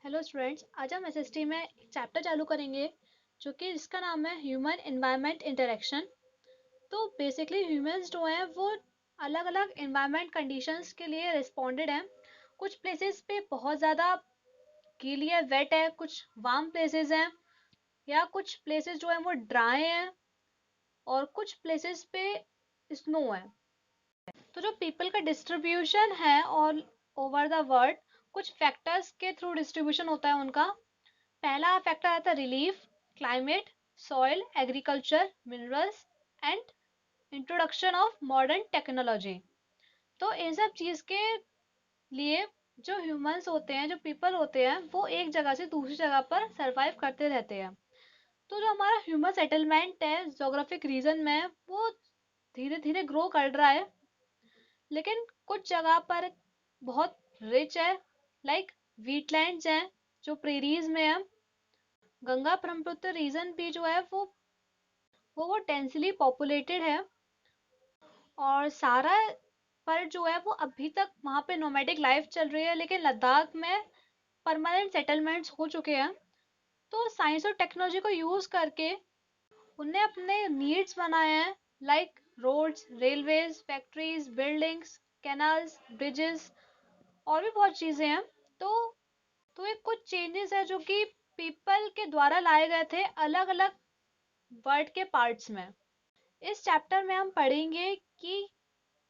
Hello students, आज हम SST में एक चैप्टर चालू करेंगे जो कि जिसका नाम है ह्यूमन एनवायरनमेंट इंटरेक्शन। तो बेसिकली ह्यूमंस जो हैं वो अलग अलग एनवायरनमेंट कंडीशंस के लिए रिस्पॉन्डेड हैं। कुछ प्लेसेस पे बहुत ज़्यादा गीली है, वेट है, कुछ वार्म प्लेसेस हैं, या कुछ प्लेसेस जो हैं वो ड्राई हैं, और कुछ प्लेसेस पे स्नो है। तो जो पीपल का डिस्ट्रीब्यूशन है ऑल ओवर द वर्ल्ड, कुछ फैक्टर्स के थ्रू डिस्ट्रीब्यूशन होता है उनका। पहला फैक्टर आता है relief, climate, soil, agriculture, minerals and introduction of modern technology. तो इन सब चीज़ के लिए जो ह्यूमंस होते हैं, जो पीपल होते हैं, वो एक जगह से दूसरी जगह पर सरवाइव करते रहते हैं। तो जो हमारा ह्यूमन सेटलमेंट है जोग्राफिक रीजन में, वो धीरे धीरे ग्रो कर रहा है, लेकिन कुछ जगह पर बहुत रिच है, लाइक वीटलैंड्स हैं जो प्रेरीज में है। गंगा ब्रह्मपुत्र रीजन भी जो है वो डेंसली पॉपुलेटेड है, और सारा पर जो है वो अभी तक वहाँ पे नोमैडिक लाइफ चल रही है, लेकिन लद्दाख में परमानेंट सेटलमेंट्स हो चुके हैं। तो साइंस और टेक्नोलॉजी को यूज़ करके उनने अपने नीड्स बनाए हैं, like roads, railways, factories, buildings, canals, bridges, और भी बहुत चीज़ें हैं। तो तो ये कुछ चेंजेस है जो कि पीपल के द्वारा लाए गए थे अलग अलग वर्ल्ड के पार्ट्स में। इस चैप्टर में हम पढ़ेंगे कि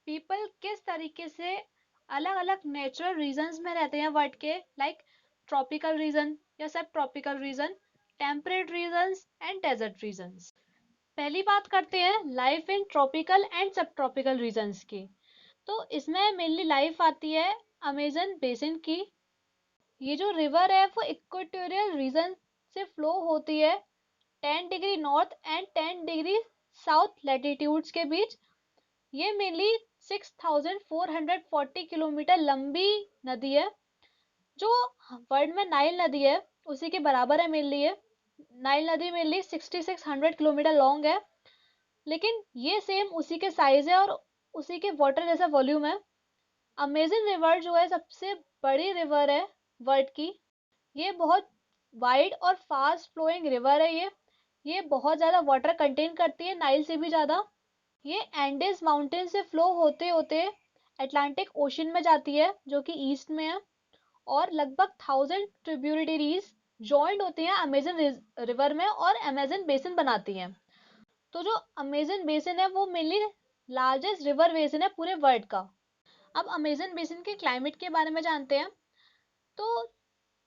पीपल किस तरीके से अलग अलग नेचुरल रीजन्स में रहते हैं वर्ल्ड के, लाइक ट्रॉपिकल रीजन या subtropical region, temperate regions and desert regions. पहली बात करते हैं life in tropical and subtropical regions की। तो इसमें मेनली लाइफ आती है अमेजन बेसिन की। ये जो रिवर है वो इक्वेटोरियल रीजन से फ्लो होती है 10 degree north and 10 degree south latitudes के बीच। ये मेनली 6440 किलोमीटर लंबी नदी है, जो वर्ल्ड में नाइल नदी है उसी के बराबर है मेनली। ये नाइल नदी मेनली 6600 किलोमीटर लॉन्ग है, लेकिन ये सेम उसी के साइज है और उसी के वाटर जैसा वॉल्यूम है। अमेजन रिवर जो है सबसे बड़ी रिवर है वर्ल्ड की। ये बहुत वाइड और फास्ट फ्लोइंग रिवर है। ये बहुत ज़्यादा वाटर कंटेन करती है, नाइल से भी ज़्यादा। ये एंडेस माउंटेन से फ्लो होते होते अटलांटिक ओशन में जाती है जो कि ईस्ट में है, और लगभग 1000 ट्रिब्यूटरीज जॉइंट होती हैं अमेजन रिवर में और अमेजन बेसिन बनाती हैं। तो जो अमेजन बेसिन है वो मेनली लार्जेस्ट रिवर बेसिन है पूरे वर्ल्ड का। अब अमेजन बेसिन के क्लाइमेट के बारे में जानते हैं। तो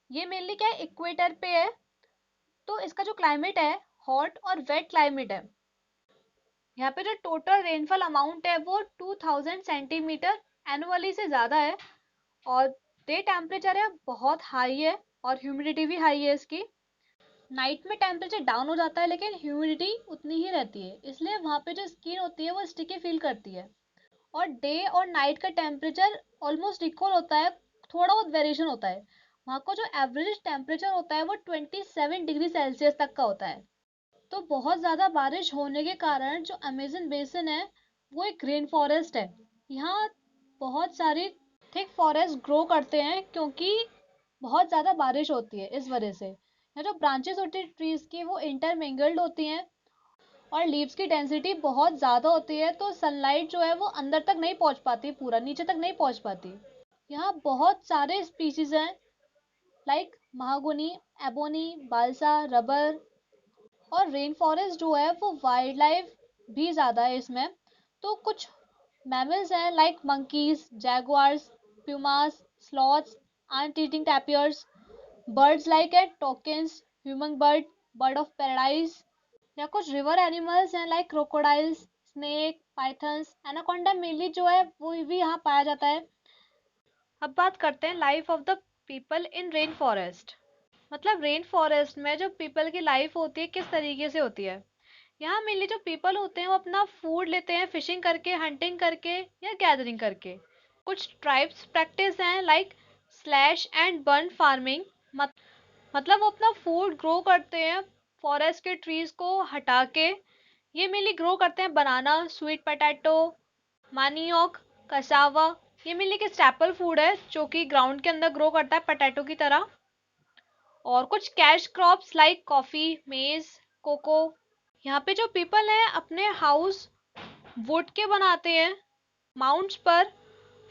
ये मेनली क्या है, इक्वेटर पे है। तो इसका जो क्लाइमेट है हॉट और वेट क्लाइमेट है। यहाँ पे जो टोटल रेनफॉल अमाउंट है वो 2000 सेंटीमीटर एनुअली से ज़्यादा है, और डे टेम्परेचर है बहुत हाई है, और ह्यूमिडिटी भी हाई है इसकी। नाइट में टेम्परेचर डाउन हो जाता है, लेकिन ह्यूमिडिटी उतनी ही रहती है, इसलिए वहाँ पे जो स्किन होती है वो स्टिकी फील करती है। और डे और नाइट का टेम्परेचर ऑलमोस्ट इक्वल होता है, थोड़ा बहुत वेरिएशन होता है। वहाँ का जो एवरेज टेम्परेचर होता है वो 27 डिग्री सेल्सियस तक का होता है। तो बहुत ज़्यादा बारिश होने के कारण जो अमेजन बेसिन है वो एक रेन फॉरेस्ट है। यहाँ बहुत सारी थिक फॉरेस्ट ग्रो करते हैं क्योंकि बहुत ज़्यादा बारिश होती है, इस वजह से यहाँ जो ब्रांचेस होती है ट्रीज की वो इंटरमिंगल्ड होती हैं, और लीव्स की डेंसिटी बहुत ज़्यादा होती है, तो सनलाइट जो है वो अंदर तक नहीं पहुँच पाती, पूरा नीचे तक नहीं पहुँच पाती। यहाँ बहुत सारे स्पीशीज हैं, लाइक महागुनी, एबोनी, बालसा, रबर, और रेन फॉरेस्ट जो है वो वाइल्ड लाइफ भी ज़्यादा है इसमें। तो कुछ मैमल्स हैं like monkeys, jaguars, pumas, sloths, ant eating tapirs, birds like है toucans, humming bird, bird of paradise, या कुछ रिवर एनिमल्स हैं like crocodiles, snake, pythons, anaconda mainly जो है वो भी यहाँ पाया जाता है। अब बात करते हैं life of the people in rain forest. मतलब रेन फॉरेस्ट में जो पीपल की लाइफ होती है किस तरीके से होती है। यहाँ मेनली जो पीपल होते हैं वो अपना फूड लेते हैं फिशिंग करके, हंटिंग करके, या गैदरिंग करके। कुछ ट्राइब्स प्रैक्टिस हैं like slash and burn farming. मतलब वो अपना फूड ग्रो करते हैं फॉरेस्ट के ट्रीज को हटा के। ये मेनली ग्रो करते हैं बनाना, स्वीट पोटैटो, मानियोक, कसावा। ये मेनली के स्टैपल फूड है जो कि ग्राउंड के अंदर ग्रो करता है पोटैटो की तरह। और कुछ कैश क्रॉप्स लाइक कॉफी, मेज, कोको। यहाँ पे जो पीपल हैं अपने हाउस वुड के बनाते हैं माउंट्स पर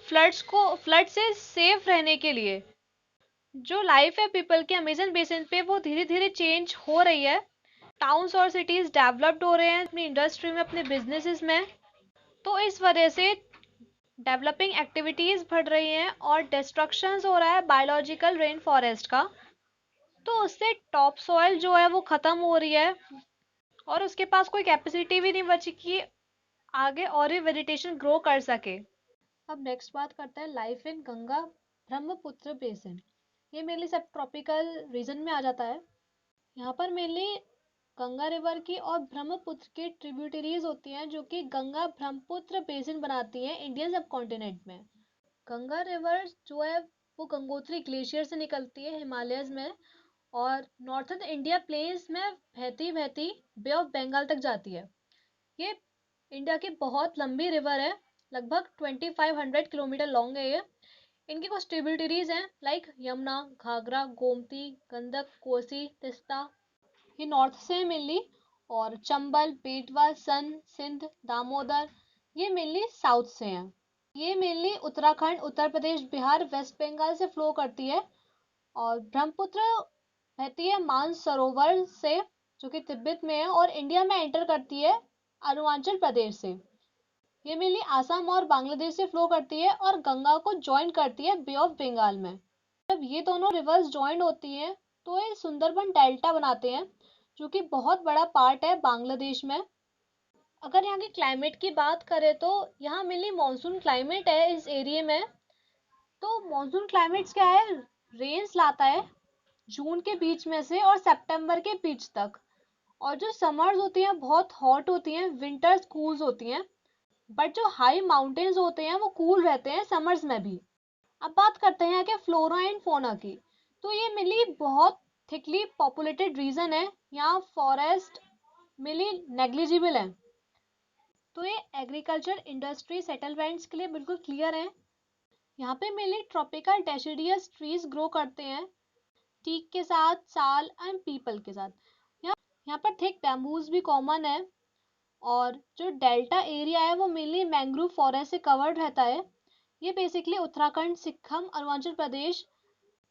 फ्लड से सेफ रहने के लिए। जो लाइफ है पीपल के अमेजन बेसिन पे वो धीरे धीरे चेंज हो रही है। टाउन्स और सिटीज डेवलप्ड हो रहे हैं अपनी इंडस्ट्री में, अपने बिजनेसेस में। तो इस वजह से डेवलपिंग एक्टिविटीज बढ़ रही हैं और डिस्ट्रक्शन हो रहा है बायोलॉजिकल रेन फॉरेस्ट का। तो उससे टॉप सॉइल जो है वो खत्म हो रही है और उसके पास कोई कैपेसिटी भी नहीं बची कि आगे और भी वेजिटेशन ग्रो कर सके। अब नेक्स्ट बात करते हैं लाइफ इन गंगा ब्रह्मपुत्र बेसिन। ये मेनली सब ट्रॉपिकल रीजन में आ जाता है। यहाँ पर मेनली गंगा रिवर की और ब्रह्मपुत्र की ट्रिब्यूटरीज होती हैं जो कि गंगा ब्रह्मपुत्र बेसिन बनाती हैं इंडियन सब कॉन्टिनेंट में। गंगा रिवर जो है वो गंगोत्री ग्लेशियर से निकलती है हिमालयस में और नॉर्थन इंडिया प्लेन्स में बहती बहती बे ऑफ बंगाल तक जाती है। ये इंडिया की बहुत लंबी रिवर है, लगभग 2500 किलोमीटर लॉन्ग है ये। इनकी कुछ ट्रिब्यूटरीज हैं लाइक यमुना, घाघरा, गोमती, गंडक, कोसी, तिस्ता। ये नॉर्थ से है मेनली। और चंबल, बेटवा, सन, सिंध, दामोदर ये मेनली साउथ से हैं। ये मेनली उत्तराखंड, उत्तर प्रदेश, बिहार, वेस्ट बंगाल से फ्लो करती है। और ब्रह्मपुत्र बहती है मानसरोवर से जो कि तिब्बत में है और इंडिया में एंटर करती है अरुणाचल प्रदेश से। ये मेनली आसाम और बांग्लादेश से फ्लो करती है और गंगा को ज्वाइन करती है बे ऑफ बंगाल में। जब ये दोनों रिवर्स ज्वाइन होती हैं तो ये सुंदरबन डेल्टा बनाते हैं जो कि बहुत बड़ा पार्ट है बांग्लादेश में। अगर यहाँ के क्लाइमेट की बात करें तो यहाँ मेनली मानसून क्लाइमेट है इस एरिया में। तो मानसून क्लाइमेट्स क्या है, रेन्स लाता है जून के बीच में से और सितंबर के बीच तक। और जो समर्स होती हैं बहुत हॉट होती हैं, विंटर्स कूल्स होती हैं। बट जो हाई माउंटेन्स होते हैं वो कूल रहते हैं समर्स में भी। अब बात करते हैं यहाँ के फ्लोरा एंड फोना की। तो ये मिली बहुत थिकली पॉपुलेटेड रीजन है। यहाँ फॉरेस्ट मिली नेग्लिजिबल है। तो ये एग्रीकल्चर, इंडस्ट्री, सेटलमेंट्स के लिए बिल्कुल क्लियर है। यहाँ पे mainly tropical deciduous trees grow करते हैं टीक के साथ, साल एंड पीपल के साथ। यहाँ यहाँ पर थिक बैम्बूज भी कॉमन है। और जो डेल्टा एरिया है वो मेनली मैंग्रोव फॉरेस्ट से कवर्ड रहता है। ये बेसिकली उत्तराखंड, सिक्किम, अरुणाचल प्रदेश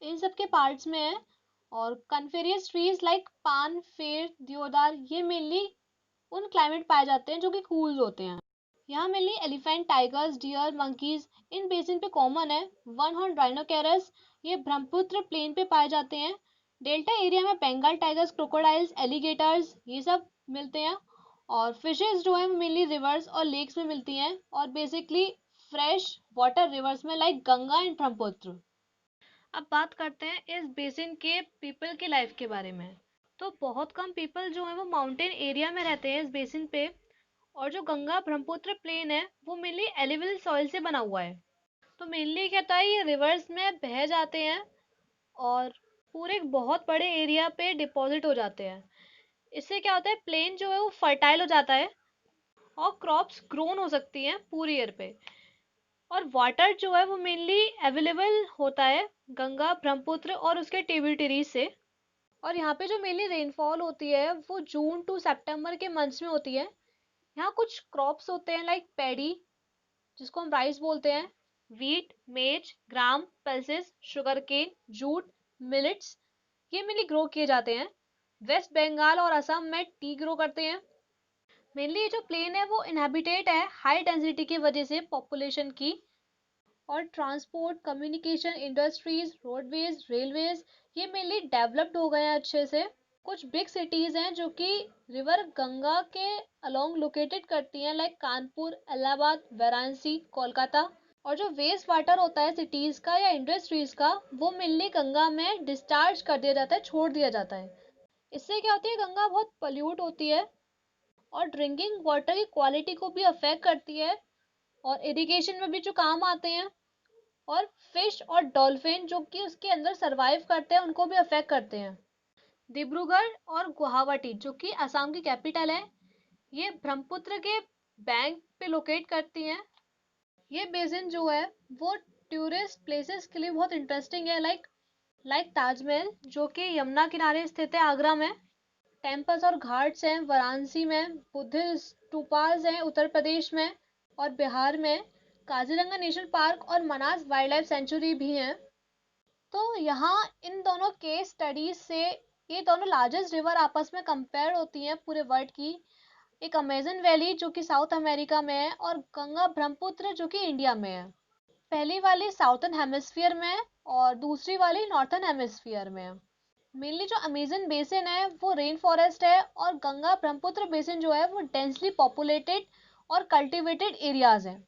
इन सब के पार्ट्स में है। और कन्फेरियस ट्रीज लाइक पान, फेर, देवदार ये मेनली उन क्लाइमेट पाए जाते हैं जो कि कूल होते हैं। यहाँ mainly elephant, tigers, deer, monkeys इन बेसिन पे कॉमन है। वन हॉर्न राइनोकेरस ये ब्रह्मपुत्र प्लेन पे पाए जाते हैं। डेल्टा एरिया में बंगाल टाइगर्स, क्रोकोडाइल्स, एलिगेटर्स ये सब मिलते हैं। और फिशेस जो है मेनली रिवर्स और लेक्स में मिलती हैं और बेसिकली फ्रेश वाटर रिवर्स में लाइक गंगा एंड ब्रह्मपुत्र। अब बात करते हैं इस बेसिन के पीपल की लाइफ के बारे में। तो बहुत कम पीपल जो है वो माउंटेन एरिया में रहते हैं इस बेसिन पे। और जो गंगा ब्रह्मपुत्र प्लेन है वो मेनली एलिवल सॉइल से बना हुआ है। तो मेनली क्या होता है, ये रिवर्स में बह जाते हैं और पूरे एक बहुत बड़े एरिया पे डिपॉजिट हो जाते हैं। इससे क्या होता है, प्लेन जो है वो फर्टाइल हो जाता है और क्रॉप्स ग्रोन हो सकती हैं पूरी ईयर पे। और वाटर जो है वो मेनली अवेलेबल होता है गंगा, ब्रह्मपुत्र और उसके ट्रिब्यूटरीज से। और यहाँ पे जो मेनली रेनफॉल होती है वो जून टू सितंबर के मंथ्स में होती है। यहाँ कुछ क्रॉप्स होते हैं लाइक पैडी जिसको हम राइस बोलते हैं, wheat, maize, gram, pulses, sugar cane, jute, millets ये मेनली ग्रो किए जाते हैं। वेस्ट बंगाल और असम में टी ग्रो करते हैं। मेनली ये जो प्लेन है वो इनहेबिटेड है हाई डेंसिटी की वजह से पॉपुलेशन की। और transport, communication, industries, roadways, railways ये मेनली डेवलप्ड हो गए हैं अच्छे से। कुछ बिग सिटीज हैं जो कि रिवर गंगा के अलोंग लोकेटेड करती हैं लाइक कानपुर, इलाहाबाद, वाराणसी, कोलकाता। और जो वेस्ट वाटर होता है सिटीज का या इंडस्ट्रीज का वो मेनली गंगा में डिस्चार्ज कर दिया जाता है, छोड़ दिया जाता है। इससे क्या होती है, गंगा बहुत पल्यूट होती है और ड्रिंकिंग वाटर की क्वालिटी को भी अफेक्ट करती है। और इरिगेशन में भी जो काम आते हैं और फिश और डॉल्फिन जो कि उसके अंदर सरवाइव करते हैं उनको भी अफेक्ट करते हैं। डिब्रूगढ़ और गुवाहाटी जो कि असम की कैपिटल है, ये ब्रह्मपुत्र के बैंक पे लोकेट करती हैं। ये बेसिन जो है वो टूरिस्ट प्लेसेस के लिए बहुत इंटरेस्टिंग है। लाइक लाइक ताजमहल जो कि यमुना किनारे स्थित है आगरा में, टेम्पल्स और घाट्स हैं वाराणसी में, बुद्धिस्ट स्तूपास हैं उत्तर प्रदेश में और बिहार में, काजीरंगा नेशनल पार्क और मनास वाइल्ड लाइफ सेंचुरी भी हैं। तो यहाँ इन दोनों केस स्टडीज से ये दोनों लार्जेस्ट रिवर आपस में कंपेयर होती हैं पूरे वर्ल्ड की। एक अमेजन वैली जो कि साउथ अमेरिका में है और गंगा ब्रह्मपुत्र जो कि इंडिया में है। पहली वाली साउथर्न हेमिस्फीयर में है और दूसरी वाली नॉर्थर्न हेमिस्फीयर में है। मेनली जो अमेजन बेसिन है वो रेन फॉरेस्ट है और गंगा ब्रह्मपुत्र बेसिन जो है वो डेंसली पॉपुलेटेड और कल्टिवेटेड एरियाज हैं।